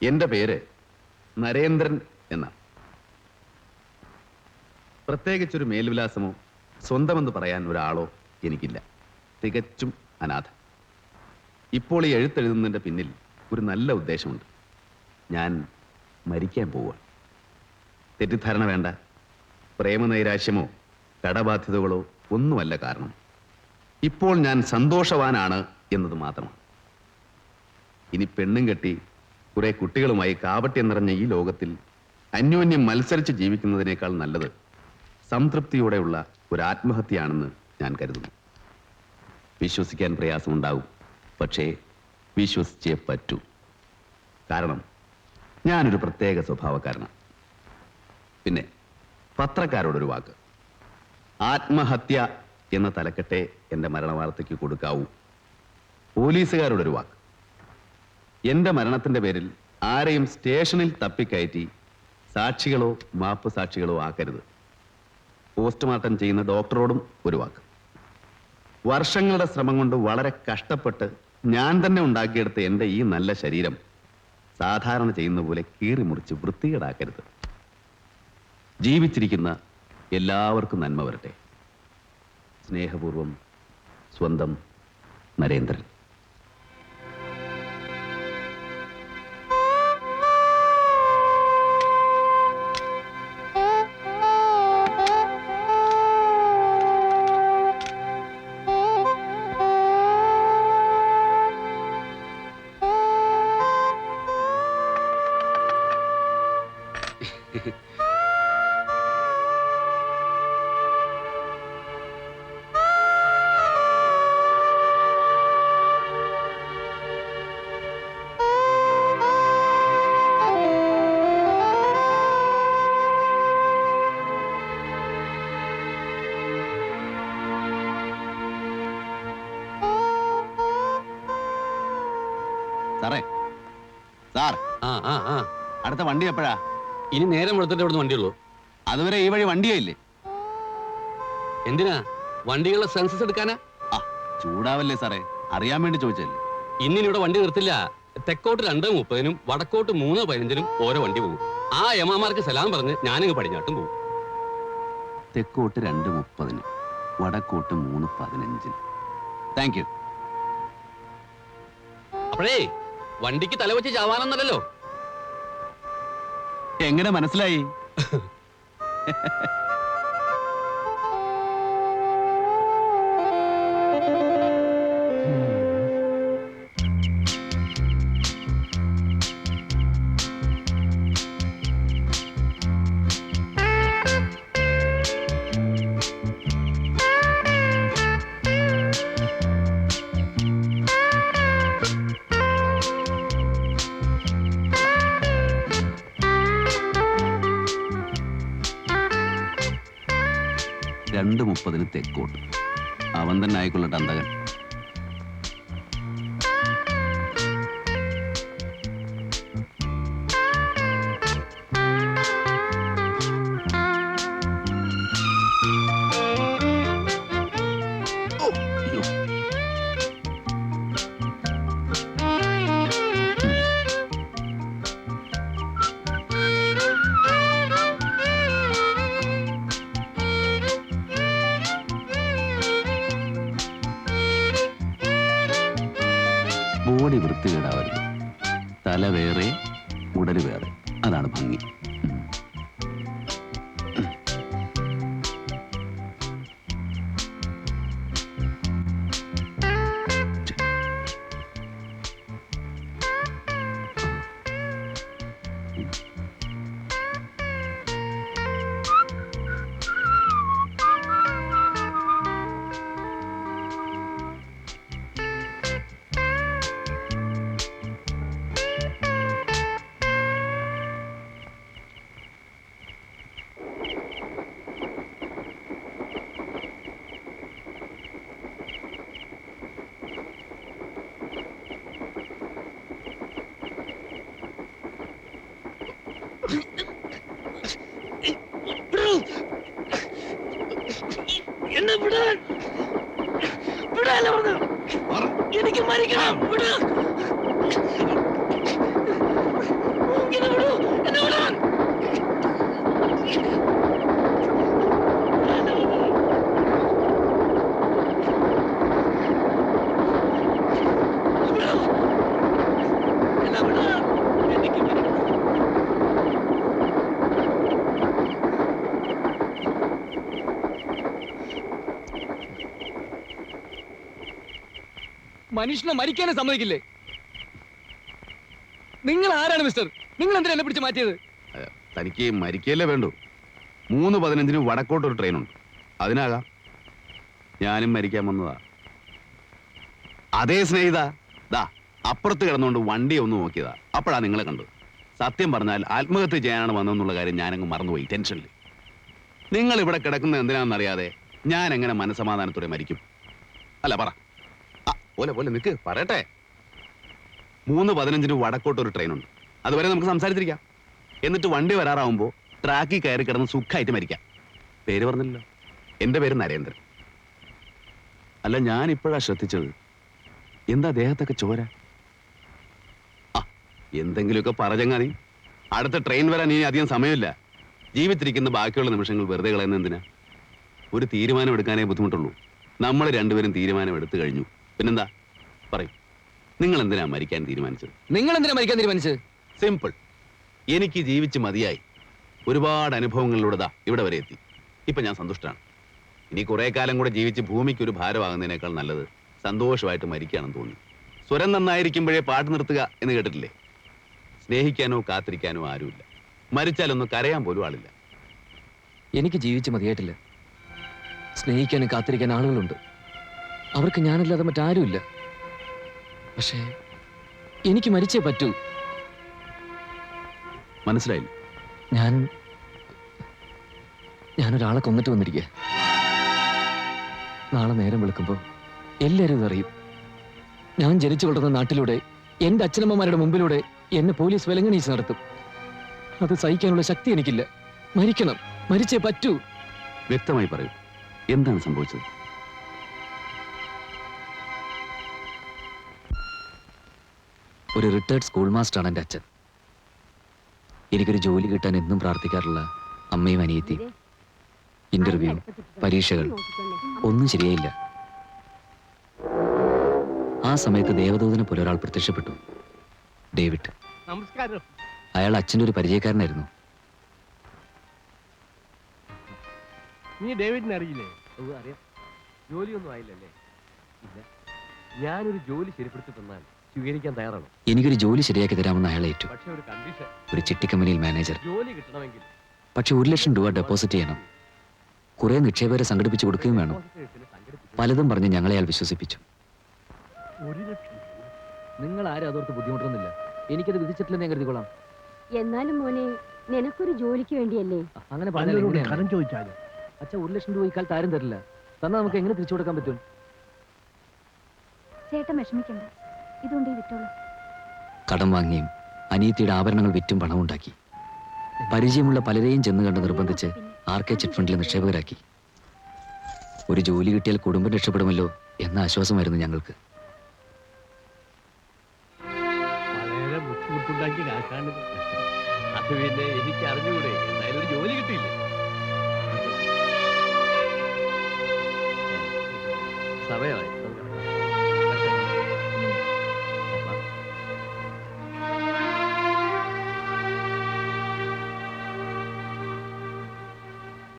എന്റെ പേര് നരേന്ദ്രൻ എന്നാണ്. പ്രത്യേകിച്ചൊരു മേൽവിലാസമോ സ്വന്തമെന്ന് പറയാൻ ഒരാളോ എനിക്കില്ല. തികച്ചും അനാഥൻ. ഇപ്പോൾ ഈ എഴുത്തെഴുതുന്നതിൻ്റെ പിന്നിൽ ഒരു നല്ല ഉദ്ദേശമുണ്ട്. ഞാൻ മരിക്കാൻ പോവുക. തെറ്റിദ്ധാരണ വേണ്ട. പ്രേമനൈരാശ്യമോ കടബാധ്യതകളോ ഒന്നുമല്ല കാരണം. ഇപ്പോൾ ഞാൻ സന്തോഷവാനാണ് എന്നത് മാത്രമാണ്. ഇനി പെണ്ണും കെട്ടി കുറെ കുട്ടികളുമായി കാപട്യം നിറഞ്ഞ ഈ ലോകത്തിൽ അന്യോന്യം മത്സരിച്ച് ജീവിക്കുന്നതിനേക്കാൾ നല്ലത് സംതൃപ്തിയോടെയുള്ള ഒരു ആത്മഹത്യയാണെന്ന് ഞാൻ കരുതുന്നു. വിശ്വസിക്കാൻ പ്രയാസമുണ്ടാവും, പക്ഷേ വിശ്വസിച്ചേ പറ്റൂ. കാരണം ഞാനൊരു പ്രത്യേക സ്വഭാവക്കാരനാണ്. പിന്നെ പത്രക്കാരോടൊരു വാക്ക്, ആത്മഹത്യ എന്ന തലക്കെട്ടേ എൻ്റെ മരണവാർത്തയ്ക്ക് കൊടുക്കാവൂ. പോലീസുകാരോടൊരു വാക്ക്, എൻ്റെ മരണത്തിൻ്റെ പേരിൽ ആരെയും സ്റ്റേഷനിൽ തപ്പിക്കയറ്റി സാക്ഷികളോ മാപ്പ് സാക്ഷികളോ ആക്കരുത്. പോസ്റ്റ്മോർട്ടം ചെയ്യുന്ന ഡോക്ടറോടും ഒരു വാക്ക്, വർഷങ്ങളുടെ ശ്രമം കൊണ്ട് വളരെ കഷ്ടപ്പെട്ട് ഞാൻ തന്നെ ഉണ്ടാക്കിയെടുത്ത എൻ്റെ ഈ നല്ല ശരീരം സാധാരണ ചെയ്യുന്ന പോലെ കീറി മുറിച്ച് വൃത്തികേടാക്കരുത്. ജീവിച്ചിരിക്കുന്ന എല്ലാവർക്കും നന്മ വരട്ടെ. സ്നേഹപൂർവം, സ്വന്തം നരേന്ദ്രൻ. സാറേ, സാർ, അടുത്ത വണ്ടി എപ്പോഴാ? ഇനി നേരം വെളുത്തിട്ട് ഇവിടുന്ന് വണ്ടിയുള്ളൂ. അതുവരെ ഈ വഴി വണ്ടിയേ ഇല്ലേ? എന്തിനാ? വണ്ടികളുടെ സെൻസസ് എടുക്കാനാ? ചൂടാവല്ലേ സാറേ, അറിയാൻ വേണ്ടി ചോദിച്ചല്ലേ. ഇന്നിവിടെ വണ്ടി നിർത്തില്ല. തെക്കോട്ട് 2:30-നും വടക്കോട്ട് 3:15-നും ഓരോ വണ്ടി പോകും. ആ യമാമാർക്ക് സലാം പറഞ്ഞ് ഞാനിങ്ങ് പടിഞ്ഞാട്ടും പോകും. തെക്കോട്ട് 2:30-ന്, വടക്കോട്ട് 3:15-ന്. Thank you. അപ്പോഴേ വണ്ടിക്ക് തലവെച്ച് ചാവാനൊന്നല്ലോ. എങ്ങനെ മനസ്സിലായി? രണ്ട് 30-ന് തെക്കോട്ട്. അവൻ തന്നെ ആയിക്കൊള്ളട്ടെ അന്തകൻ. ബോഡി വൃത്തികേടാവരുത്. തല വേറെ, ഉടല് വേറെ. അതാണ് ഭംഗി. എന്നെ വിടാൻ വിടാനല്ല പറഞ്ഞു. എനിക്ക് മരിക്കണം. മനുഷ്യനെ മരിക്കാനേ സമ്മതിക്കില്ലേ? നിങ്ങൾ ആരാണ് മിസ്റ്റർ? നിങ്ങൾ എന്തിനാ എന്നെ പിടിച്ച് മാറ്റിയത്? തനിക്ക് മരിക്കല്ലേ വേണ്ടു. 3:15 വടക്കോട്ടൊരു ട്രെയിനുണ്ട്, അതിനാകാം. ഞാനും മരിക്കാൻ വന്നതാ. അതേ സ്നേഹിത, ദാ അപ്പുറത്ത് കിടന്നുകൊണ്ട് വണ്ടി ഒന്ന് നോക്കിയതാ. അപ്പോഴാ നിങ്ങളെ കണ്ടു. സത്യം പറഞ്ഞാൽ ആത്മഹത്യ ചെയ്യാനാണ് വന്നതെന്നുള്ള കാര്യം ഞാനങ്ങ് മറന്നുപോയി ടെൻഷനിൽ. നിങ്ങൾ ഇവിടെ കിടക്കുന്നത് എന്തിനാണെന്നറിയാതെ ഞാൻ എങ്ങനെ മനസ്സമാധാനത്തോടെ മരിക്കും? അല്ല പറ. പോലെ പോലെ നിൽക്ക്, പറയട്ടെ. 3:15 വടക്കോട്ടൊരു ട്രെയിനുണ്ട്, അതുവരെ നമുക്ക് സംസാരിച്ചിരിക്കാം. എന്നിട്ട് വണ്ടി വരാറാവുമ്പോൾ ട്രാക്കിൽ കയറി കിടന്ന് സുഖമായിട്ട് മരിക്കാം. പേര് പറഞ്ഞില്ലല്ലോ, എൻ്റെ പേര് നരേന്ദ്രൻ. അല്ല, ഞാൻ ഇപ്പോഴാ ശ്രദ്ധിച്ചത്. എന്താ ദേഹത്തൊക്കെ ചോര? എന്തെങ്കിലുമൊക്കെ പറഞ്ഞങ്ങാതി. അടുത്ത ട്രെയിൻ വരാൻ ഇനി അധികം സമയമില്ല. ജീവിച്ചിരിക്കുന്ന ബാക്കിയുള്ള നിമിഷങ്ങൾ വെറുതെ കളയുന്ന എന്തിനാ? ഒരു തീരുമാനം എടുക്കാനേ ബുദ്ധിമുട്ടുള്ളൂ. നമ്മൾ രണ്ടുപേരും തീരുമാനം എടുത്തു കഴിഞ്ഞു. പിന്നെന്താ പറയും? നിങ്ങൾ എന്തിനാ മരിക്കാൻ തീരുമാനിച്ചത്? നിങ്ങൾ എന്തിനാ മരിക്കാൻ തീരുമാനിച്ചത്? സിമ്പിൾ. എനിക്ക് ജീവിച്ച് മതിയായി. ഒരുപാട് അനുഭവങ്ങളിലൂടെ ദാ ഇവിടെ വരെ എത്തി. ഇപ്പൊ ഞാൻ സന്തുഷ്ടനാണ്. ഇനി കുറെ കാലം കൂടെ ജീവിച്ച് ഭൂമിക്ക് ഒരു ഭാരമാകുന്നതിനേക്കാൾ നല്ലത് സന്തോഷമായിട്ട് മരിക്കുകയാണെന്ന് തോന്നി. സ്വരം നന്നായിരിക്കുമ്പോഴേ പാട്ട് നിർത്തുക എന്ന് കേട്ടിട്ടില്ലേ? സ്നേഹിക്കാനോ കാത്തിരിക്കാനോ ആരുമില്ല. മരിച്ചാലൊന്ന് കരയാൻ പോലും ആളില്ല. എനിക്ക് ജീവിച്ച് മതിയായിട്ടില്ല. സ്നേഹിക്കാനും കാത്തിരിക്കാൻ ആളുകളുണ്ട്. അവർക്ക് ഞാനല്ലാതെ മറ്റാരുമില്ല. പക്ഷേ എനിക്ക് മരിച്ചേ പറ്റൂ. മനസ്സിലായില്ല? ഞാനൊരാളെ കൊന്നിട്ട് വന്നിരിക്കുക. നാളെ നേരം വെളുക്കുമ്പോൾ എല്ലാവരും ഇതറിയും. ഞാൻ ജനിച്ചു വളർന്ന നാട്ടിലൂടെ എന്റെ അച്ഛനമ്മമാരുടെ മുമ്പിലൂടെ എന്നെ പോലീസ് വിലങ്ങണീച്ച് നടത്തും. അത് സഹിക്കാനുള്ള ശക്തി എനിക്കില്ല. മരിക്കണം, മരിച്ചേ പറ്റൂ. വ്യക്തമായി പറയൂ, എന്താണ് സംഭവിച്ചത്? ഒരു റിട്ടയർഡ് സ്കൂൾ മാസ്റ്ററാണ് എൻ്റെ അച്ഛൻ. എനിക്കൊരു ജോലി കിട്ടാൻ എന്നും പ്രാർത്ഥിക്കാറുള്ള അമ്മയും അനിയത്തിയും. ഇന്റർവ്യൂ, പരീക്ഷകൾ ഒന്നും ശരിയായില്ല. ആ സമയത്ത് ദേവദൂതനെ പോലെ ഒരാൾ പ്രത്യക്ഷപ്പെട്ടു. ഡേവിഡ്. നമസ്കാരം. അയാൾ അച്ഛൻ്റെ ഒരു പരിചയക്കാരനായിരുന്നു. നീ ഡേവിഡിനെ അറിയില്ലേ? അറിയാം. ജോലിയൊന്നും ആയില്ലല്ലേ? ഇല്ല. ഞാനൊരു ജോലി ശരിപ്പെടുത്തി തന്നാൽ സ്വീകരിക്കാൻ തയ്യാറാണ്. എനിക്കൊരു ജോലി ശരിയാക്കി തരാമെന്ന് അയാളെ ഏറ്റു. പക്ഷെ ഒരു കണ്ടീഷൻ. ഒരു ചിട്ടിക്കമ്പനിയിൽ മാനേജർ. ജോലി കിട്ടണമെങ്കിൽ പക്ഷെ 1 ലക്ഷം രൂപ ഡെപ്പോസിറ്റ് ചെയ്യണം. കുറെ നിക്ഷേപകരെ സംഘടിപ്പിച്ചു കൊടുക്കുകയും വേണം. പലതും പറഞ്ഞ് ഞങ്ങളെ അയാൾ വിശ്വസിപ്പിച്ചു. 1 ലക്ഷം. നിങ്ങൾ ആരും അതോർത്ത് ബുദ്ധിമുട്ടൊന്നുമില്ല. എനിക്കത് വിധിച്ചിട്ടില്ലെന്ന് ഞാൻ കരുതിക്കൊള്ളാം. എന്നാലും മോനെ, നിനക്കൊരു ജോലിക്ക് വേണ്ടിയല്ലേ? അങ്ങനെ കരം ചോദിച്ചാലും അച്ഛാ 1 ലക്ഷം രൂപ ഇക്കാലത്ത് ആരും തരില്ല. തന്നാൽ നമുക്ക് എങ്ങനെ തിരിച്ചു കൊടുക്കാൻ പറ്റും? ചേട്ടൻ വിഷമിക്കണ്ട, ഇതുകൊണ്ട് വിറ്റോളൂ. കടം വാങ്ങിയും അനിയത്തിയുടെ ആഭരണങ്ങൾ വിറ്റും പണമുണ്ടാക്കി. പരിചയമുള്ള പലരെയും ചെന്ന് കണ്ട് നിർബന്ധിച്ച് RK ചിറ്റ് ഫണ്ടിൽ നിക്ഷേപകരാക്കി. ഒരു ജോലി കിട്ടിയാൽ കുടുംബം രക്ഷപ്പെടുമല്ലോ എന്ന ആശ്വാസമായിരുന്നു ഞങ്ങൾക്ക്. വളരെ ബുദ്ധിമുട്ടുണ്ടാക്കി കാശാണ്. അത് പിന്നെ എനിക്ക് അറിഞ്ഞുകൂടെ? എന്തായാലും ഒരു ജോലി കിട്ടിയില്ലേ? സമയമായി.